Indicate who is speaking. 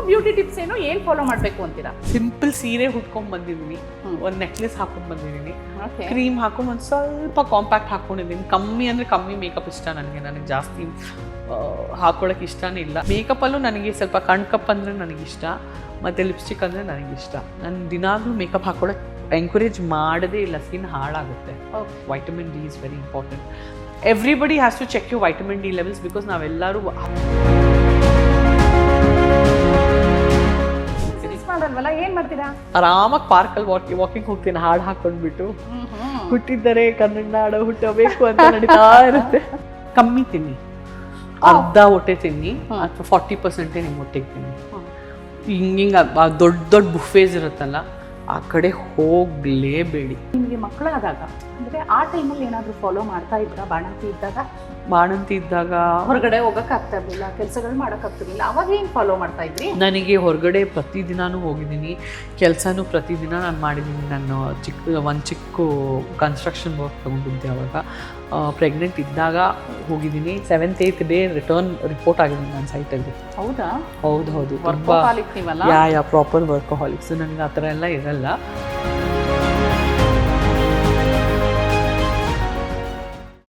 Speaker 1: Beauty tips ಏನು follow ಮಾಡಬೇಕು ಅಂತೀರಾ?
Speaker 2: ಸಿಂಪಲ್ ಸೀರೆ ಉಟ್ಕೊಂಡ್ ಬಂದಿದ್ದೀನಿ, ಒಂದು ನೆಕ್ಲೆಸ್ ಹಾಕೊಂಡು ಬಂದಿದ್ದೀನಿ,
Speaker 1: ಓಕೆ.
Speaker 2: ಕ್ರೀಮ್ ಹಾಕೊಂಡು ಒಂದು ಸ್ವಲ್ಪ ಕಾಂಪ್ಯಾಕ್ಟ್ ಹಾಕೊಂಡಿದ್ದೀನಿ. ಕಮ್ಮಿ ಅಂದರೆ ಕಮ್ಮಿ ಮೇಕಪ್ ಇಷ್ಟ ನನಗೆ ಜಾಸ್ತಿ ಹಾಕೊಳ್ಳೋಕೆ ಇಷ್ಟನೇ ಇಲ್ಲ. ಮೇಕಪ್ಪಲ್ಲೂ ನನಗೆ ಸ್ವಲ್ಪ ಕಣ್ಕಪ್ ಅಂದರೆ ನನಗಿಷ್ಟ, ಮತ್ತು ಲಿಪ್ಸ್ಟಿಕ್ ಅಂದರೆ ನನಗಿಷ್ಟ. ನಾನು ದಿನಾಗಲೂ ಮೇಕಪ್ ಹಾಕೊಳ್ಳೋಕೆ ಎಂಕರೇಜ್ ಮಾಡೋದೇ ಇಲ್ಲ, ಸ್ಕಿನ್ ಹಾಳಾಗುತ್ತೆ. Vitamin D is very important. Everybody has to check you vitamin D levels, because ನಾವೆಲ್ಲರೂ
Speaker 1: ಮಾಡಲ್ವಲ್ಲ, ಏನ್ ಮಾಡ್ತೀರಾ?
Speaker 2: ಆರಾಮಾಗಿ ಪಾರ್ಕಲ್ಲಿ ವಾಕಿಂಗ್ ಹೋಗ್ತೀನಿ ಹಾಡು ಹಾಕೊಂಡ್ಬಿಟ್ಟು. ಹುಟ್ಟಿದ್ದರೆ ಕನ್ನಡ ಹುಟ್ಟಬೇಕು ಅಂತ ನಡೀತಾ ಇರುತ್ತೆ. ಕಮ್ಮಿ ತಿನ್ನಿ, ಅರ್ಧ ಹೊಟ್ಟೆ ತಿನ್ನಿ ಅಥವಾ 40% ನಿಮ್ಮ ಹೊಟ್ಟೆಗೆ ತಿನ್ನಿ. ಹಿಂಗಿಂಗ ದೊಡ್ಡ ದೊಡ್ಡ ಬುಫೇಸ್ ಇರುತ್ತಲ್ಲ, ಆ ಕಡೆ ಹೋಗಲೇಬೇಡಿ.
Speaker 1: ನಿಮಗೆ ಮಕ್ಕಳಾದಾಗ ಅಂದ್ರೆ ಆ ಟೈಮಲ್ಲಿ ಏನಾದರೂ ಫಾಲೋ ಮಾಡ್ತಾ ಇದ್ರಾ?
Speaker 2: ಬಾಣಂತಿ ಇದ್ದಾಗ
Speaker 1: ಹೊರಗಡೆ ಹೋಗಕ್ಕಾಗ್ತಾ ಇರಲಿಲ್ಲ, ಕೆಲಸಗಳು ಮಾಡೋಕ್ಕಾಗ್ತಿರ್ಲಿಲ್ಲ, ಅವಾಗ ಏನು ಫಾಲೋ ಮಾಡ್ತಾ ಇದ್ರಿ?
Speaker 2: ನನಗೆ ಹೊರಗಡೆ ಪ್ರತಿದಿನಾನು ಹೋಗಿದ್ದೀನಿ, ಕೆಲಸನೂ ಪ್ರತಿದಿನ ನಾನು ಮಾಡಿದ್ದೀನಿ. ನಾನು ಚಿಕ್ಕ ಕನ್ಸ್ಟ್ರಕ್ಷನ್ ವರ್ಕ್ ತೊಗೊಂಡಿದ್ದೆ. ಅವಾಗ ಪ್ರೆಗ್ನೆಂಟ್ ಇದ್ದಾಗ ಹೋಗಿದ್ದೀನಿ. 7th 8th ಡೇ ರಿಪೋರ್ಟ್ ಆಗಿದ್ದೀನಿ ನನ್ನ ಸೈಟಲ್ಲಿ.
Speaker 1: ಹೌದಾ?
Speaker 2: ಹೌದು.
Speaker 1: ವರ್ಕಹಾಲಿಕ್ ನೀವಲ್ಲ?
Speaker 2: ಯಾ ಪ್ರಾಪರ್ ವರ್ಕಹಾಲಿಕ್ಸ್. ನನಗೆ ಆ ಥರ ಎಲ್ಲ ಇರಲ್ಲ.